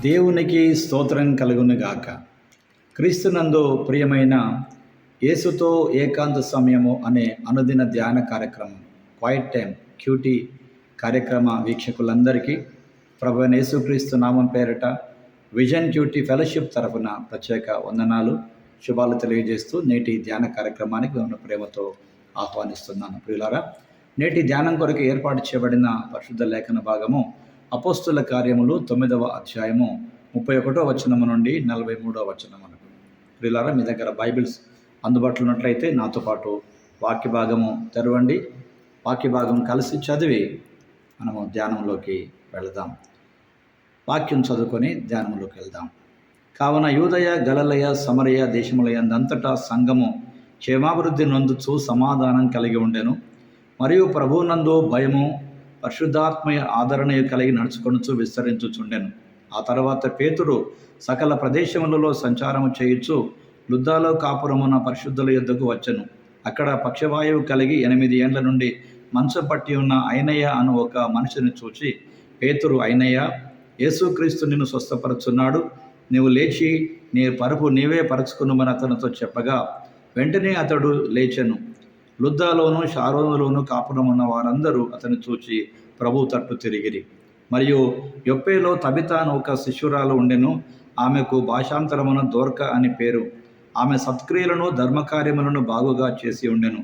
దేవునికి స్తోత్రం కలుగునుగాక. క్రీస్తునందు ప్రియమైన యేసుతో ఏకాంత సమయము అనే అనుదిన ధ్యాన కార్యక్రమం క్వైట్ టైం క్యూటీ కార్యక్రమ వీక్షకులందరికీ ప్రభువైన యేసుక్రీస్తు నామం పేరిట విజన్ క్యూటీ ఫెలోషిప్ తరఫున ప్రత్యేక వందనాలు శుభాలు తెలియజేస్తూ నేటి ధ్యాన కార్యక్రమానికి ఉన్న ప్రేమతో ఆహ్వానిస్తున్నాను. ప్రియులారా, నేటి ధ్యానం కొరకు ఏర్పాటు చేయబడిన పరిశుద్ధ లేఖన భాగము అపోస్తుల కార్యములు 9వ అధ్యాయము 31వ వచనము నుండి 43వ వచనము. ప్రియులారా, మీ దగ్గర బైబిల్స్ అందుబాటులో ఉన్నట్లయితే నాతో పాటు వాక్య భాగము తెరవండి. వాక్య భాగం కలిసి చదివి మనము ధ్యానంలోకి వెళదాం. వాక్యం చదువుకొని ధ్యానంలోకి వెళ్దాం. కావున యూదయ, గలిలయ, సమరయ దేశములయందంతటా సంఘము క్షేమాభివృద్ధి నొందుచు సమాధానం కలిగి ఉండెను. మరియు ప్రభువునందు భయము పరిశుద్ధాత్మయ ఆదరణయు కలిగి నడుచుకొనుచు విస్తరించుచుండెను. ఆ తర్వాత పేతురు సకల ప్రదేశములలో సంచారము చేయుచు లుద్దాలో కాపురమున పరిశుద్ధుల యొద్దకు వచ్చెను. అక్కడ పక్షవాయువు కలిగి 8 ఏండ్ల నుండి మంచం పట్టి ఉన్న ఐనయ్య అను ఒక మనిషిని చూచి, పేతురు, ఐనయ్య, యేసుక్రీస్తు నిన్ను స్వస్థపరచున్నాడు, నీవు లేచి నీ పరుపు నీవే పరుచుకునుమని అతనితో చెప్పగా, వెంటనే అతడు లేచెను. లుద్దాలోను షారోనులోను కాపురమున్న వారందరూ అతని చూచి ప్రభు తట్టు తిరిగిరి. మరియు యొప్పేలో తబితా అను ఒక శిష్యురాలు ఉండెను. ఆమెకు భాషాంతరమున దోర్క అని పేరు. ఆమె సత్క్రియలను ధర్మకార్యములను బాగుగా చేసి ఉండెను.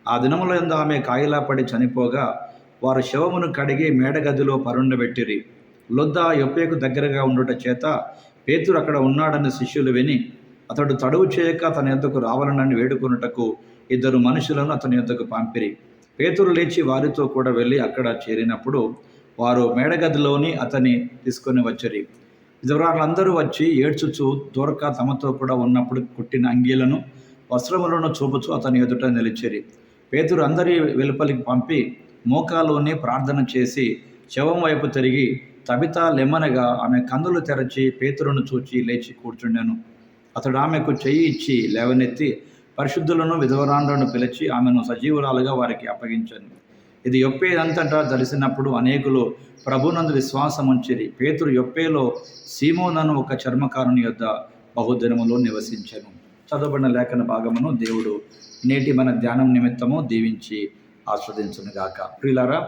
ఆ దినములందు ఆమె కాయిలా పడి చనిపోగా వారు శవమును కడిగి మేడగదిలో పరుండబెట్టిరి. లుద్దా యొప్పేకు దగ్గరగా ఉండుట చేత పేతురు అక్కడ ఉన్నాడని శిష్యులు విని అతడు తడువు చేయక తన యొద్దకు రావాలనని వేడుకొనుటకు 2 మనుషులను అతని యొద్దకు పంపిరి. పేతురు లేచి వారితో కూడా వెళ్ళి అక్కడ చేరినప్పుడు వారు మేడగదిలోని అతని తీసుకొని వచ్చిరి. విధవరాళ్ళందరూ వచ్చి ఏడ్చుచు దోర్క తమతో కూడా ఉన్నప్పుడు కుట్టిన అంగీలను వస్త్రములను చూపుచు అతని ఎదుట నిలిచిరి. పేతురు అందరి వెలుపలికి పంపి మోకాలోని ప్రార్థన చేసి శవం వైపు తిరిగి తబితా లెమ్మనగా ఆమె కన్నులు తెరచి పేతురును చూచి లేచి కూర్చుండెను. అతడు ఆమెకు చెయ్యి ఇచ్చి లేవనెత్తి పరిశుద్ధులను విధవరాండ్రను పిలిచి ఆమెను సజీవురాలుగా వారికి అప్పగించాను. ఇది యొప్పే అంతటా తెలిసినప్పుడు అనేకులు ప్రభునందు విశ్వాసం ఉంచిరి. పేతురు యొప్పేలో సీమోనను ఒక చర్మకారుని యొద్ద బహుదినములో నివసించెను. చదవబడిన లేఖన భాగమును దేవుడు నేటి మన ధ్యానం నిమిత్తము దీవించి ఆస్వాదించునుగాక. ప్రియులారా,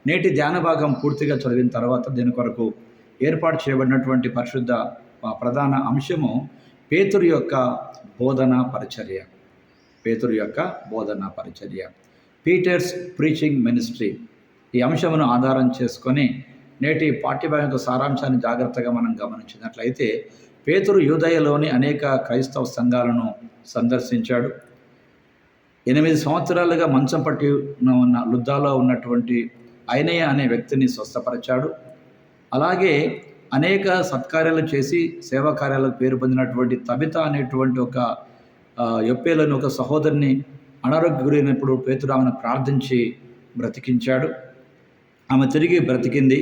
నేటి ధ్యాన భాగం పూర్తిగా చదివిన తర్వాత దీని కొరకు ఏర్పాటు చేయబడినటువంటి పరిశుద్ధ ప్రధాన అంశము పేతురు యొక్క బోధనా పరిచర్య. పేతురు యొక్క బోధనా పరిచర్య, పీటర్స్ ప్రీచింగ్ మినిస్ట్రీ. ఈ అంశమును ఆధారం చేసుకొని నేటి పాఠ్యభాగం యొక్క సారాంశాన్ని జాగ్రత్తగా మనం గమనించినట్లయితే, పేతురు యూదయలోని అనేక క్రైస్తవ సంఘాలను సందర్శించాడు. 8 సంవత్సరాలుగా మంచం పట్టి ఉన్న లుద్దాలో ఉన్నటువంటి ఐనయ్య అనే వ్యక్తిని స్వస్థపరిచాడు. అలాగే అనేక సత్కార్యాలు చేసి సేవా కార్యాలకు పేరు పొందినటువంటి తబితా అనేటువంటి ఒక యొప్పేలోని ఒక సహోదరిని అనారోగ్య గురైనప్పుడు పేతురు ఆమెను ప్రార్థించి బ్రతికించాడు. ఆమె తిరిగి బ్రతికింది.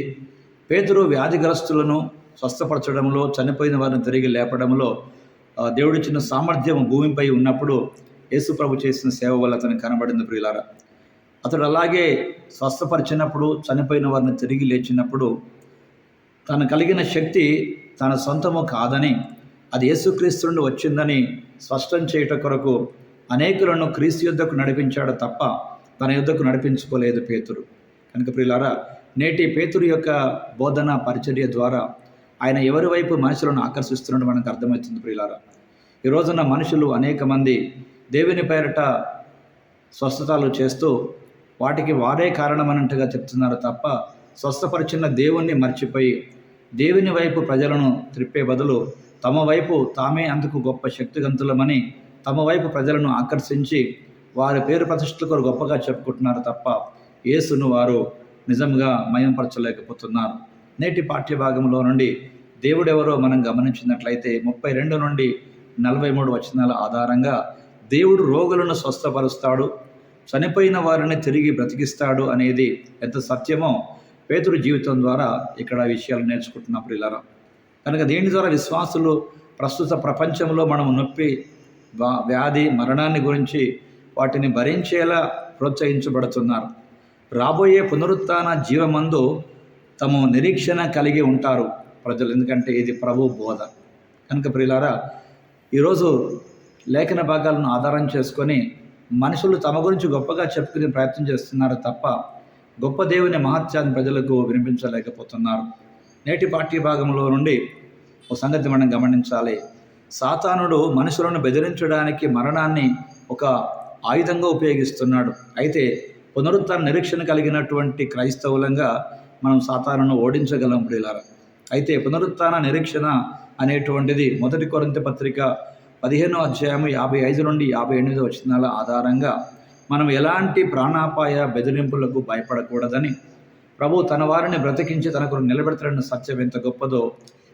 పేతురు వ్యాధిగ్రస్తులను స్వస్థపరచడంలో, చనిపోయిన వారిని తిరిగి లేపడంలో దేవుడిచ్చిన సామర్థ్యం భూమిపై ఉన్నప్పుడు యేసు ప్రభు చేసిన సేవ వల్ల అతనికి కనబడింది. ప్రియులారా, అతడు అలాగే స్వస్థపరిచినప్పుడు, చనిపోయిన వారిని తిరిగి లేచినప్పుడు తను కలిగిన శక్తి తన సొంతము కాదని, అది యేసుక్రీస్తు నుండి వచ్చిందని స్పష్టం చేయటం కొరకు అనేకులను క్రీస్తు యుద్ధకు నడిపించాడు తప్ప తన యుద్ధకు నడిపించుకోలేదు పేతురు. కనుక ప్రియులారా, నేటి పేతురు యొక్క బోధన పరిచర్య ద్వారా ఆయన ఎవరి వైపు మనుషులను ఆకర్షిస్తున్నట్టు మనకు అర్థమవుతుంది. ప్రియులారా, ఈ రోజున మనుషులు అనేక మంది దేవుని పేరిట స్వస్థతలు చేస్తూ వాటికి వారే కారణమన్నట్టుగా చెప్తున్నారు తప్ప స్వస్థపరిచిన దేవుణ్ణి మర్చిపోయి దేవుని వైపు ప్రజలను త్రిప్పే బదులు తమ వైపు తామే అందుకు గొప్ప శక్తివంతులమని తమ వైపు ప్రజలను ఆకర్షించి వారి పేరు ప్రతిష్టల కొరకు గొప్పగా చెప్పుకుంటున్నారు తప్ప యేసును వారు నిజంగా మయంపరచలేకపోతున్నారు. నేటి పాఠ్యభాగంలో నుండి దేవుడెవరో మనం గమనించినట్లయితే 32 నుండి 43 వచనాల ఆధారంగా దేవుడు రోగులను స్వస్థపరుస్తాడు, చనిపోయిన వారిని తిరిగి బ్రతికిస్తాడు అనేది ఎంత సత్యమో పేతురు జీవితం ద్వారా ఇక్కడ విషయాలు నేర్చుకుంటున్న ప్రియులారా. కనుక దీని ద్వారా విశ్వాసులు ప్రస్తుత ప్రపంచంలో మనం నొప్పి, వ్యాధి, మరణాన్ని గురించి వాటిని భరించేలా ప్రోత్సహించబడుతున్నారు. రాబోయే పునరుత్థాన జీవమందు తమ నిరీక్షణ కలిగి ఉంటారు. ప్రజలు, ఎందుకంటే ఇది ప్రభు బోధ. కనుక ప్రియులారా, ఈరోజు లేఖన భాగాలను ఆధారం చేసుకొని మనుషులు తమ గురించి గొప్పగా చెప్పుకునే ప్రయత్నం చేస్తున్నారు తప్ప గొప్ప దేవుని మహత్యాన్ని ప్రజలకు వినిపించలేకపోతున్నారు. నేటి పాఠ్య భాగంలో నుండి ఒక సంగతి మనం గమనించాలి. సాతానుడు మనుషులను బెదిరించడానికి మరణాన్ని ఒక ఆయుధంగా ఉపయోగిస్తున్నాడు. అయితే పునరుత్థాన నిరీక్షణ కలిగినటువంటి క్రైస్తవులంగా మనం సాతానును ఓడించగలం ప్రియులారా. అయితే పునరుత్థాన నిరీక్షణ అనేటువంటిది 1 కొరింథీ పత్రిక 15వ అధ్యాయం 55 నుండి 58 వచనాల ఆధారంగా మనం ఎలాంటి ప్రాణాపాయ బెదిరింపులకు భయపడకూడదని, ప్రభు తన వారిని బ్రతికించి తనకు నిలబెడతాడన్న సత్యం ఎంత గొప్పదో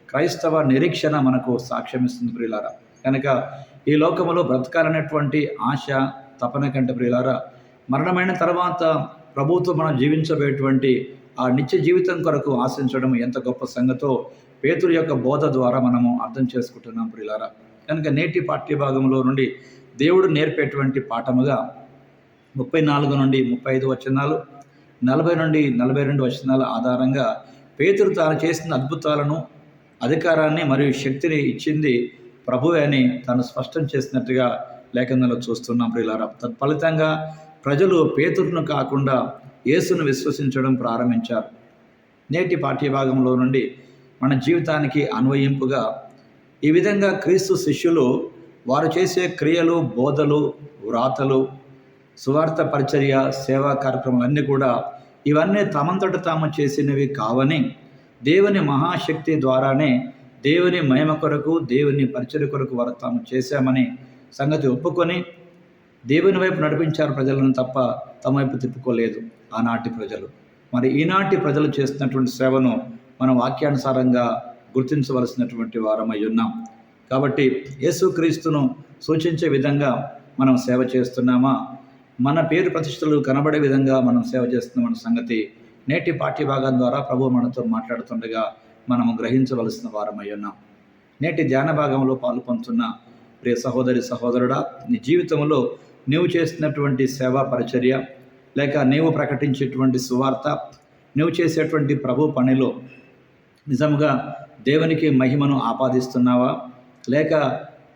క్రైస్తవ నిరీక్షణ మనకు సాక్ష్యం ఇస్తుంది ప్రియులారా. కనుక ఈ లోకములో బ్రతకాలనేటువంటి ఆశ, తపన కంటే ప్రియులారా, మరణమైన తర్వాత ప్రభుతో మనం జీవించబోయేటువంటి ఆ నిత్య జీవితం కొరకు ఆశించడం ఎంత గొప్ప సంగతో పేతురు యొక్క బోధ ద్వారా మనము అర్థం చేసుకుంటున్నాం ప్రియులారా. కనుక నేటి పాఠ్య భాగంలో నుండి దేవుడు నేర్పేటువంటి పాఠముగా 34 నుండి 35 వచనాలు, 40 నుండి 42 వచనాల ఆధారంగా పేతురు తాను చేసిన అద్భుతాలను, అధికారాన్ని మరియు శక్తిని ఇచ్చింది ప్రభువే అని తాను స్పష్టం చేసినట్టుగా లేఖనంలో చూస్తున్నాం ప్రియులారా. తత్ఫలితంగా ప్రజలు పేతురును కాకుండా యేసును విశ్వసించడం ప్రారంభించారు. నేటి పాఠ్యభాగంలో నుండి మన జీవితానికి అన్వయింపుగా ఈ విధంగా క్రీస్తు శిష్యులు వారు చేసే క్రియలు, బోధలు, వ్రాతలు, సువార్త పరిచర్య, సేవా కార్యక్రమాలన్నీ కూడా ఇవన్నీ తమంతట తాము చేసినవి కావని, దేవుని మహాశక్తి ద్వారానే దేవుని మహిమ కొరకు, దేవుని పరిచర్య కొరకు వారు తాము చేశామని సంగతి ఒప్పుకొని దేవుని వైపు నడిపించారు ప్రజలను తప్ప తమ వైపు తిప్పుకోలేదు ఆనాటి ప్రజలు. మరి ఈనాటి ప్రజలు చేస్తున్నటువంటి సేవను మనం వాక్యానుసారంగా గుర్తించవలసినటువంటి వారమై ఉన్నాం. కాబట్టి యేసుక్రీస్తును సూచించే విధంగా మనం సేవ చేస్తున్నామా, మన పేరు ప్రతిష్టలు కనబడే విధంగా మనం సేవ చేస్తున్నామన్న సంగతి నేటి పాఠ్యభాగం ద్వారా ప్రభు మనతో మాట్లాడుతుండగా మనము గ్రహించవలసిన వారమై ఉన్నాం. నేటి ధ్యాన భాగంలో పాల్పొందుతున్న ప్రియ సహోదరి సహోదరుడా, నీ జీవితంలో నీవు చేస్తున్నటువంటి సేవా పరిచర్య, లేక నీవు ప్రకటించేటువంటి సువార్త, నువ్వు చేసేటువంటి ప్రభు పనిలో నిజంగా దేవునికి మహిమను ఆపాదిస్తున్నావా, లేక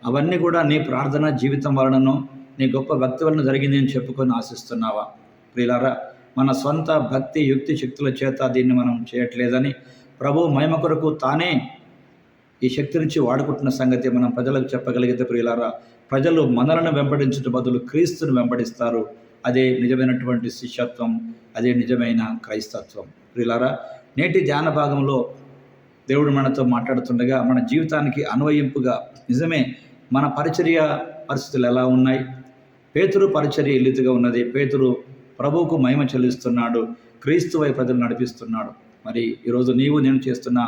అవన్నీ కూడా నీ ప్రార్థన జీవితం వలనను, నీ గొప్ప భక్తి వలన జరిగింది అని చెప్పుకొని ఆశిస్తున్నావా? ప్రియులారా, మన సొంత భక్తి, యుక్తి, శక్తుల చేత దీన్ని మనం చేయట్లేదని, ప్రభు మహిమ కొరకు తానే ఈ శక్తి నుంచి వాడుకుంటున్న సంగతి మనం ప్రజలకు చెప్పగలిగితే ప్రియులారా, ప్రజలు మనలను వెంబడించడం బదులు క్రీస్తును వెంబడిస్తారు. అదే నిజమైనటువంటి శిష్యత్వం, అదే నిజమైన క్రైస్తత్వం. ప్రియులారా, నేటి ధ్యాన భాగంలో దేవుడు మనతో మాట్లాడుతుండగా మన జీవితానికి అన్వయింపుగా నిజమే మన పరిచర్య పరిస్థితులు ఎలా ఉన్నాయి? పేతురు పరిచర్య ఎల్లితిగా ఉన్నది. పేతురు ప్రభువుకు మహిమ చెల్లిస్తున్నాడు, క్రీస్తువై ప్రజలు నడిపిస్తున్నాడు. మరి ఈరోజు నీవు నేను చేస్తున్న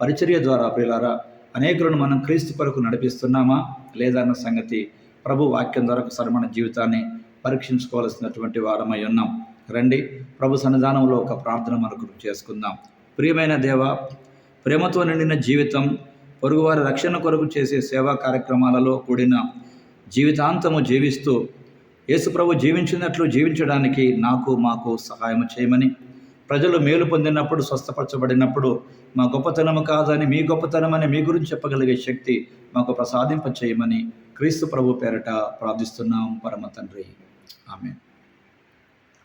పరిచర్య ద్వారా ప్రియులారా, అనేకులను మనం క్రీస్తు కొరకు నడిపిస్తున్నామా లేదా అన్న సంగతి ప్రభు వాక్యం ద్వారా ఒకసారి మన జీవితాన్ని పరీక్షించుకోవాల్సినటువంటి వారమై ఉన్నాం. రండి, ప్రభు సన్నిధానంలో ఒక ప్రార్థన మనకు చేసుకుందాం. ప్రియమైన దేవ, ప్రేమతో నిండిన జీవితం, పొరుగువారి రక్షణ కొరకు చేసే సేవా కార్యక్రమాలలో కూడిన జీవితాంతము జీవిస్తూ యేసు ప్రభు జీవించినట్లు జీవించడానికి మాకు సహాయం చేయమని, ప్రజలు మేలు పొందినప్పుడు, స్వస్థపరచబడినప్పుడు మా గొప్పతనము కాదని మీ గొప్పతనమని మీ గురించి చెప్పగలిగే శక్తి మాకు ప్రసాదింప చేయమని క్రీస్తు ప్రభు పేరట ప్రార్థిస్తున్నాం పరమ తండ్రి, ఆమేన్.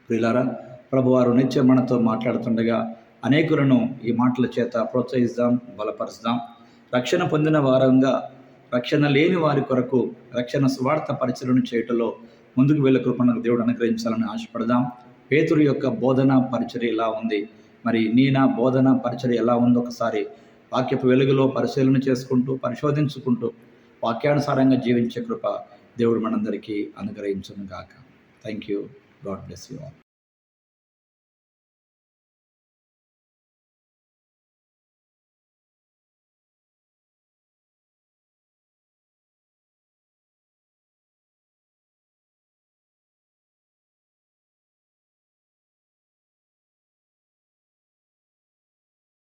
ప్రియులారా, ప్రభువారు నిత్యం మనతో మాట్లాడుతుండగా అనేకులను ఈ మాటల చేత ప్రోత్సహిద్దాం, బలపరుస్తాం. రక్షణ పొందిన వారంగా రక్షణ లేని వారి కొరకు రక్షణ స్వార్థ పరిచయను చేయటంలో ముందుకు వెళ్ళే కృపను దేవుడు అనుగ్రహించాలని ఆశపడదాం. పేతురు యొక్క బోధన పరిచర్య ఎలా ఉంది, మరి నా బోధన పరిచర్య ఎలా ఉందో ఒకసారి వాక్యపు వెలుగులో పరిశీలన చేసుకుంటూ, పరిశోధించుకుంటూ వాక్యానుసారంగా జీవించే కృప దేవుడు మనందరికీ అనుగ్రహించును గాక. Thank you. God bless you all.